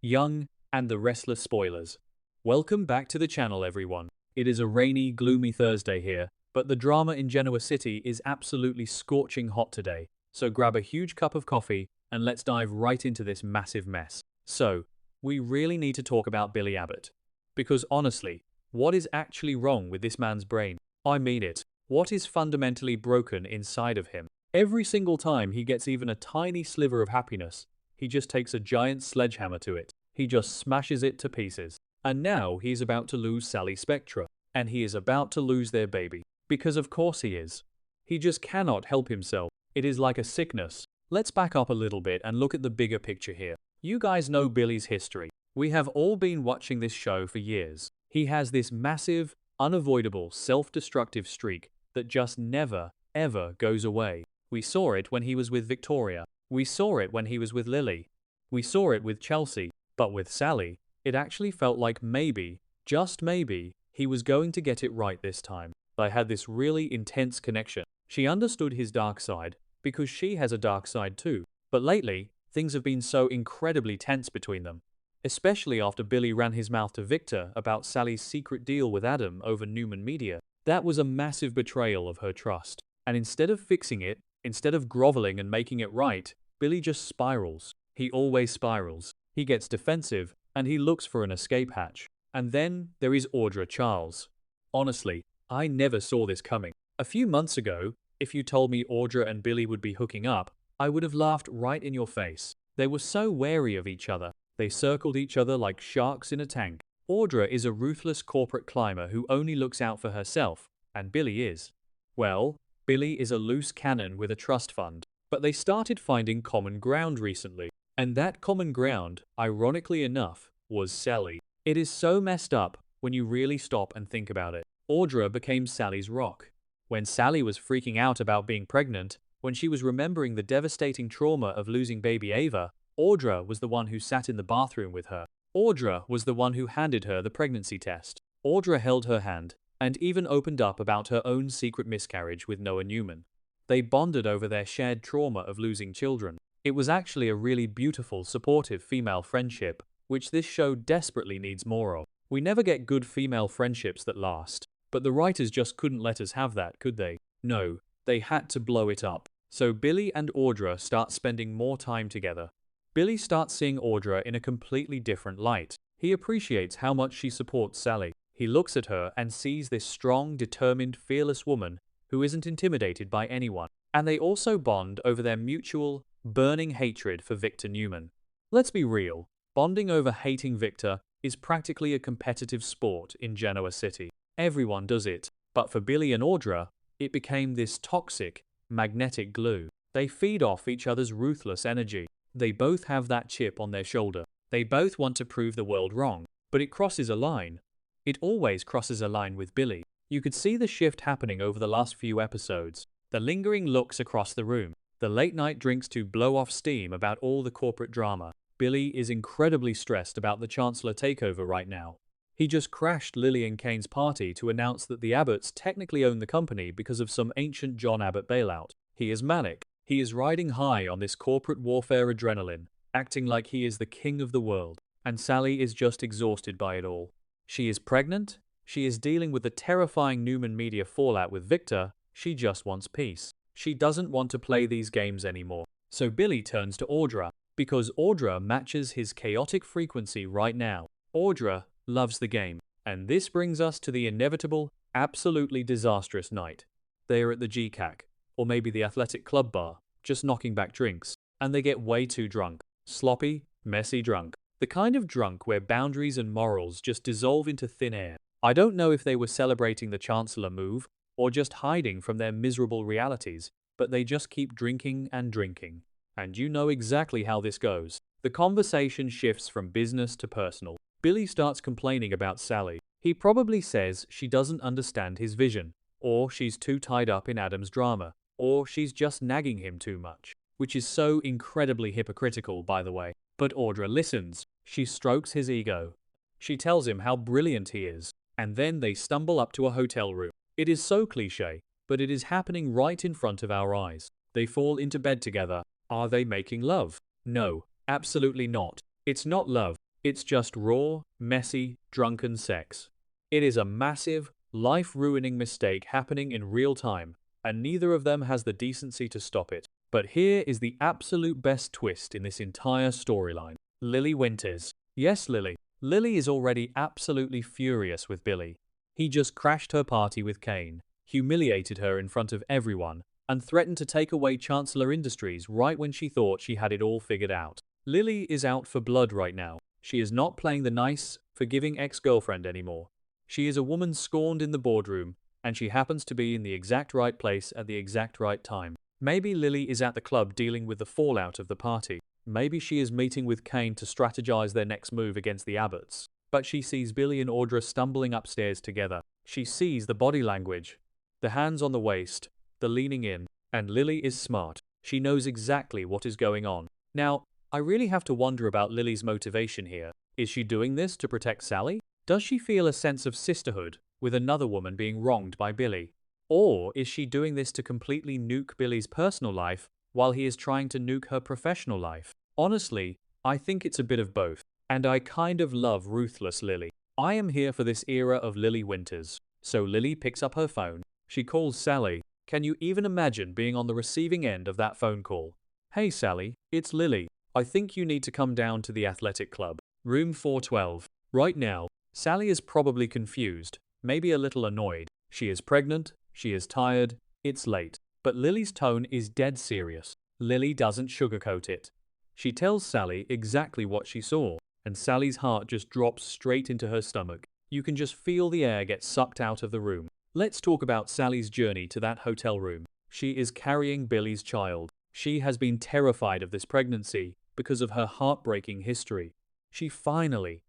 Young, and the restless spoilers. Welcome back to the channel, everyone. It is a rainy, gloomy Thursday here, but the drama in Genoa City is absolutely scorching hot today. So grab a huge cup of coffee and let's dive right into this massive mess. So, we really need to talk about Billy Abbott. Because honestly, what is actually wrong with this man's brain? I mean it. What is fundamentally broken inside of him? Every single time he gets even a tiny sliver of happiness, he just takes a giant sledgehammer to it. He just smashes it to pieces. And now he's about to lose Sally Spectra. And he is about to lose their baby. Because of course he is. He just cannot help himself. It is like a sickness. Let's back up a little bit and look at the bigger picture here. You guys know Billy's history. We have all been watching this show for years. He has this massive, unavoidable, self-destructive streak that just never, ever goes away. We saw it when he was with Victoria. We saw it when he was with Lily. We saw it with Chelsea. But with Sally, it actually felt like maybe, just maybe, he was going to get it right this time. They had this really intense connection. She understood his dark side because she has a dark side too. But lately, things have been so incredibly tense between them. Especially after Billy ran his mouth to Victor about Sally's secret deal with Adam over Newman Media. That was a massive betrayal of her trust. And instead of fixing it, instead of groveling and making it right, Billy just spirals. He always spirals. He gets defensive, and he looks for an escape hatch. And then there is Audra Charles. Honestly, I never saw this coming. A few months ago, if you told me Audra and Billy would be hooking up, I would have laughed right in your face. They were so wary of each other. They circled each other like sharks in a tank. Audra is a ruthless corporate climber who only looks out for herself, and Billy is. Well, Billy is a loose cannon with a trust fund. But they started finding common ground recently. And that common ground, ironically enough, was Sally. It is so messed up when you really stop and think about it. Audra became Sally's rock. When Sally was freaking out about being pregnant, when she was remembering the devastating trauma of losing baby Ava, Audra was the one who sat in the bathroom with her. Audra was the one who handed her the pregnancy test. Audra held her hand and even opened up about her own secret miscarriage with Noah Newman. They bonded over their shared trauma of losing children. It was actually a really beautiful, supportive female friendship, which this show desperately needs more of. We never get good female friendships that last. But the writers just couldn't let us have that, could they? No, they had to blow it up. So Billy and Audra start spending more time together. Billy starts seeing Audra in a completely different light. He appreciates how much she supports Sally. He looks at her and sees this strong, determined, fearless woman who isn't intimidated by anyone. And they also bond over their mutual, burning hatred for Victor Newman. Let's be real, bonding over hating Victor is practically a competitive sport in Genoa City. Everyone does it, but for Billy and Audra, it became this toxic, magnetic glue. They feed off each other's ruthless energy. They both have that chip on their shoulder. They both want to prove the world wrong, but it crosses a line. It always crosses a line with Billy. You could see the shift happening over the last few episodes. The lingering looks across the room. The late-night drinks to blow off steam about all the corporate drama. Billy is incredibly stressed about the Chancellor takeover right now. He just crashed Lily and Kane's party to announce that the Abbotts technically own the company because of some ancient John Abbott bailout. He is manic. He is riding high on this corporate warfare adrenaline, acting like he is the king of the world. And Sally is just exhausted by it all. She is pregnant. She is dealing with the terrifying Newman Media fallout with Victor. She just wants peace. She doesn't want to play these games anymore. So Billy turns to Audra, because Audra matches his chaotic frequency right now. Audra loves the game. And this brings us to the inevitable, absolutely disastrous night. They are at the GCAC, or maybe the athletic club bar, just knocking back drinks. And they get way too drunk. Sloppy, messy drunk. The kind of drunk where boundaries and morals just dissolve into thin air. I don't know if they were celebrating the Chancellor move, or just hiding from their miserable realities, but they just keep drinking and drinking. And you know exactly how this goes. The conversation shifts from business to personal. Billy starts complaining about Sally. He probably says she doesn't understand his vision, or she's too tied up in Adam's drama, or she's just nagging him too much. Which is so incredibly hypocritical, by the way. But Audra listens. She strokes his ego. She tells him how brilliant he is. And then they stumble up to a hotel room. It is so cliché, but it is happening right in front of our eyes. They fall into bed together. Are they making love? No, absolutely not. It's not love. It's just raw, messy, drunken sex. It is a massive, life-ruining mistake happening in real time, and neither of them has the decency to stop it. But here is the absolute best twist in this entire storyline. Lily Winters. Yes, Lily. Lily is already absolutely furious with Billy. He just crashed her party with Kane, humiliated her in front of everyone, and threatened to take away Chancellor Industries right when she thought she had it all figured out. Lily is out for blood right now. She is not playing the nice, forgiving ex-girlfriend anymore. She is a woman scorned in the boardroom, and she happens to be in the exact right place at the exact right time. Maybe Lily is at the club dealing with the fallout of the party. Maybe she is meeting with Kane to strategize their next move against the Abbotts. But she sees Billy and Audra stumbling upstairs together. She sees the body language, the hands on the waist, the leaning in, and Lily is smart. She knows exactly what is going on. Now, I really have to wonder about Lily's motivation here. Is she doing this to protect Sally? Does she feel a sense of sisterhood with another woman being wronged by Billy? Or is she doing this to completely nuke Billy's personal life while he is trying to nuke her professional life? Honestly, I think it's a bit of both. And I kind of love ruthless Lily. I am here for this era of Lily Winters. So Lily picks up her phone. She calls Sally. Can you even imagine being on the receiving end of that phone call? Hey Sally, it's Lily. I think you need to come down to the athletic club. Room 412. Right now, Sally is probably confused, maybe a little annoyed. She is pregnant, she is tired, it's late. But Lily's tone is dead serious. Lily doesn't sugarcoat it. She tells Sally exactly what she saw, and Sally's heart just drops straight into her stomach. You can just feel the air get sucked out of the room. Let's talk about Sally's journey to that hotel room. She is carrying Billy's child. She has been terrified of this pregnancy because of her heartbreaking history. She finally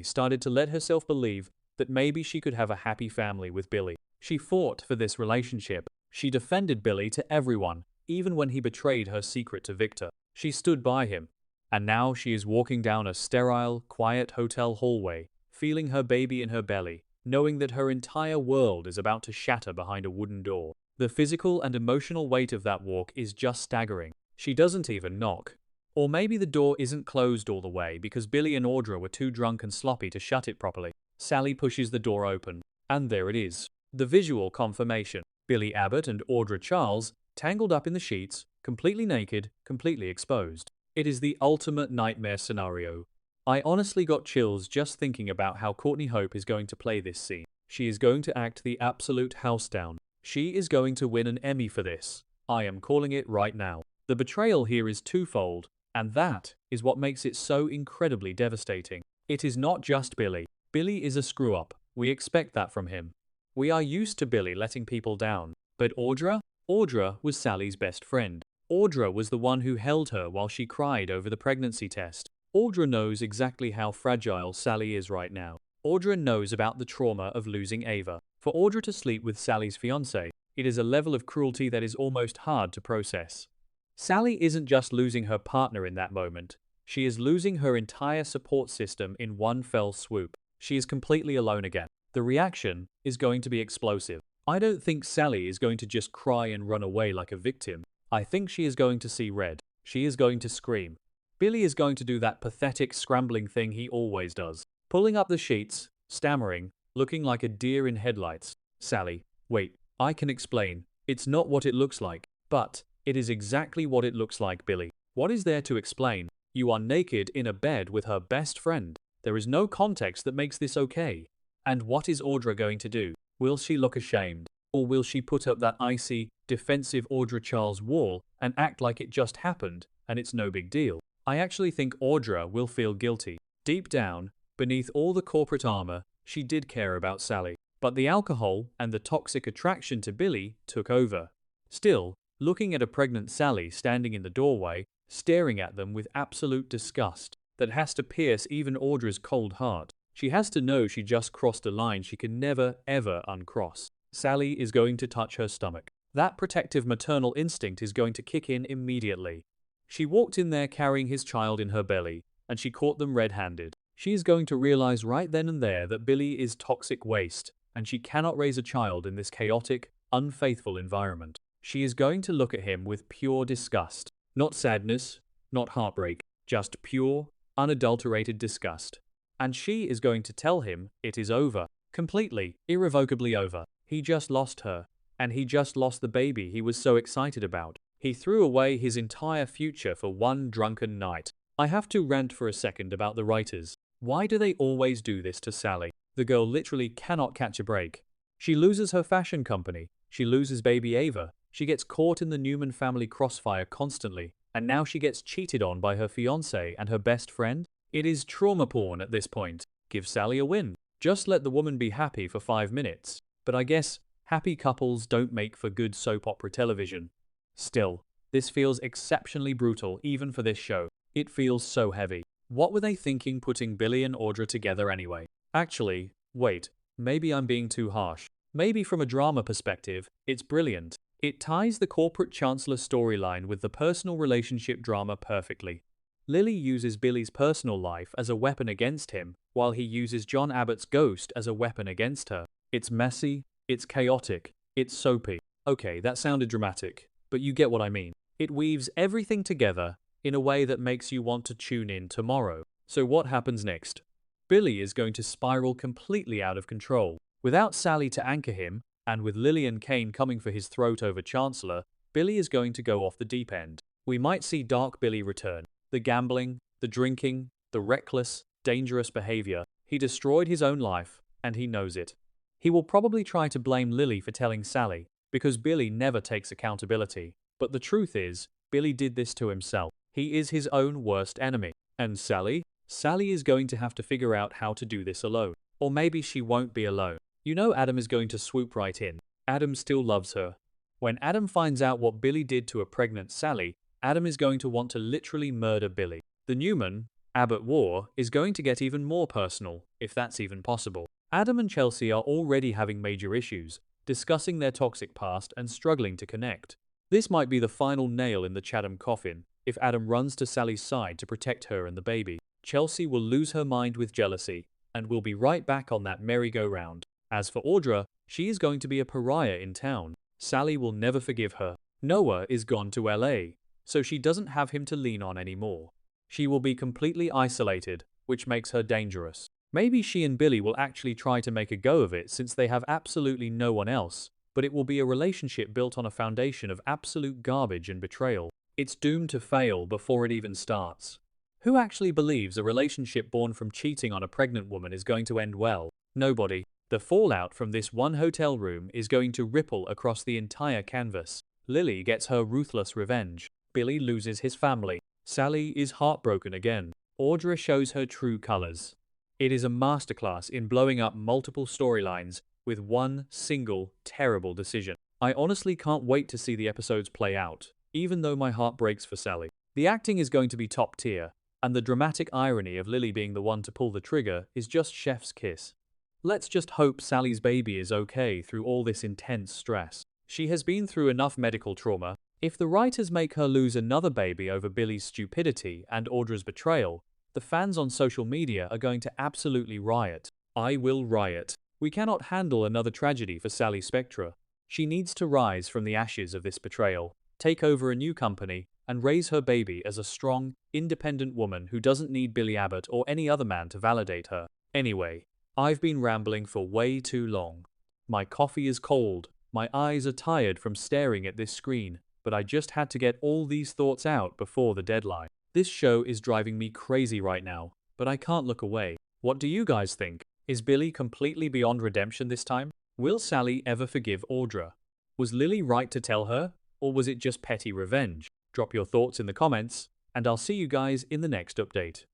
started to let herself believe that maybe she could have a happy family with Billy. She fought for this relationship. She defended Billy to everyone, even when he betrayed her secret to Victor. She stood by him. And now she is walking down a sterile, quiet hotel hallway, feeling her baby in her belly, knowing that her entire world is about to shatter behind a wooden door. The physical and emotional weight of that walk is just staggering. She doesn't even knock. Or maybe the door isn't closed all the way because Billy and Audra were too drunk and sloppy to shut it properly. Sally pushes the door open. And there it is. The visual confirmation. Billy Abbott and Audra Charles, tangled up in the sheets, completely naked, completely exposed. It is the ultimate nightmare scenario. I honestly got chills just thinking about how Courtney Hope is going to play this scene. She is going to act the absolute house down. She is going to win an Emmy for this. I am calling it right now. The betrayal here is twofold, and that is what makes it so incredibly devastating. It is not just Billy. Billy is a screw-up. We expect that from him. We are used to Billy letting people down. But Audra? Audra was Sally's best friend. Audra was the one who held her while she cried over the pregnancy test. Audra knows exactly how fragile Sally is right now. Audra knows about the trauma of losing Ava. For Audra to sleep with Sally's fiancé, it is a level of cruelty that is almost hard to process. Sally isn't just losing her partner in that moment. She is losing her entire support system in one fell swoop. She is completely alone again. The reaction is going to be explosive. I don't think Sally is going to just cry and run away like a victim. I think she is going to see red. She is going to scream. Billy is going to do that pathetic scrambling thing he always does. Pulling up the sheets, stammering, looking like a deer in headlights. Sally, wait, I can explain. It's not what it looks like. But it is exactly what it looks like, Billy. What is there to explain? You are naked in a bed with her best friend. There is no context that makes this okay. And what is Audra going to do? Will she look ashamed? Or will she put up that icy, defensive Audra Charles wall and act like it just happened and it's no big deal? I actually think Audra will feel guilty. Deep down, beneath all the corporate armor, she did care about Sally. But the alcohol and the toxic attraction to Billy took over. Still, looking at a pregnant Sally standing in the doorway, staring at them with absolute disgust that has to pierce even Audra's cold heart. She has to know she just crossed a line she can never, ever uncross. Sally is going to touch her stomach. That protective maternal instinct is going to kick in immediately. She walked in there carrying his child in her belly, and she caught them red-handed. She is going to realize right then and there that Billy is toxic waste, and she cannot raise a child in this chaotic, unfaithful environment. She is going to look at him with pure disgust. Not sadness, not heartbreak, just pure, unadulterated disgust. And she is going to tell him it is over. Completely, irrevocably over. He just lost her. And he just lost the baby he was so excited about. He threw away his entire future for one drunken night. I have to rant for a second about the writers. Why do they always do this to Sally? The girl literally cannot catch a break. She loses her fashion company. She loses baby Ava. She gets caught in the Newman family crossfire constantly. And now she gets cheated on by her fiancé and her best friend? It is trauma porn at this point. Give Sally a win. Just let the woman be happy for 5 minutes. But I guess happy couples don't make for good soap opera television. Still, this feels exceptionally brutal even for this show. It feels so heavy. What were they thinking putting Billy and Audra together anyway? Actually, wait, maybe I'm being too harsh. Maybe from a drama perspective, it's brilliant. It ties the corporate chancellor storyline with the personal relationship drama perfectly. Lily uses Billy's personal life as a weapon against him, while he uses John Abbott's ghost as a weapon against her. It's messy, it's chaotic, it's soapy. Okay, that sounded dramatic, but you get what I mean. It weaves everything together in a way that makes you want to tune in tomorrow. So what happens next? Billy is going to spiral completely out of control. Without Sally to anchor him, and with Lily and Kane coming for his throat over Chancellor, Billy is going to go off the deep end. We might see Dark Billy return. The gambling, the drinking, the reckless, dangerous behavior. He destroyed his own life, and he knows it. He will probably try to blame Lily for telling Sally, because Billy never takes accountability. But the truth is, Billy did this to himself. He is his own worst enemy. And Sally? Sally is going to have to figure out how to do this alone. Or maybe she won't be alone. You know Adam is going to swoop right in. Adam still loves her. When Adam finds out what Billy did to a pregnant Sally, Adam is going to want to literally murder Billy. The Newman, Abbott war is going to get even more personal, if that's even possible. Adam and Chelsea are already having major issues, discussing their toxic past and struggling to connect. This might be the final nail in the Chatham coffin, if Adam runs to Sally's side to protect her and the baby. Chelsea will lose her mind with jealousy, and will be right back on that merry-go-round. As for Audra, she is going to be a pariah in town. Sally will never forgive her. Noah is gone to LA, so she doesn't have him to lean on anymore. She will be completely isolated, which makes her dangerous. Maybe she and Billy will actually try to make a go of it since they have absolutely no one else, but it will be a relationship built on a foundation of absolute garbage and betrayal. It's doomed to fail before it even starts. Who actually believes a relationship born from cheating on a pregnant woman is going to end well? Nobody. The fallout from this one hotel room is going to ripple across the entire canvas. Lily gets her ruthless revenge. Billy loses his family. Sally is heartbroken again. Audra shows her true colors. It is a masterclass in blowing up multiple storylines with one single terrible decision. I honestly can't wait to see the episodes play out, even though my heart breaks for Sally. The acting is going to be top tier, and the dramatic irony of Lily being the one to pull the trigger is just chef's kiss. Let's just hope Sally's baby is okay through all this intense stress. She has been through enough medical trauma. If the writers make her lose another baby over Billy's stupidity and Audra's betrayal, the fans on social media are going to absolutely riot. I will riot. We cannot handle another tragedy for Sally Spectra. She needs to rise from the ashes of this betrayal, take over a new company, and raise her baby as a strong, independent woman who doesn't need Billy Abbott or any other man to validate her. Anyway, I've been rambling for way too long. My coffee is cold, my eyes are tired from staring at this screen, but I just had to get all these thoughts out before the deadline. This show is driving me crazy right now, but I can't look away. What do you guys think? Is Billy completely beyond redemption this time? Will Sally ever forgive Audra? Was Lily right to tell her, or was it just petty revenge? Drop your thoughts in the comments, and I'll see you guys in the next update.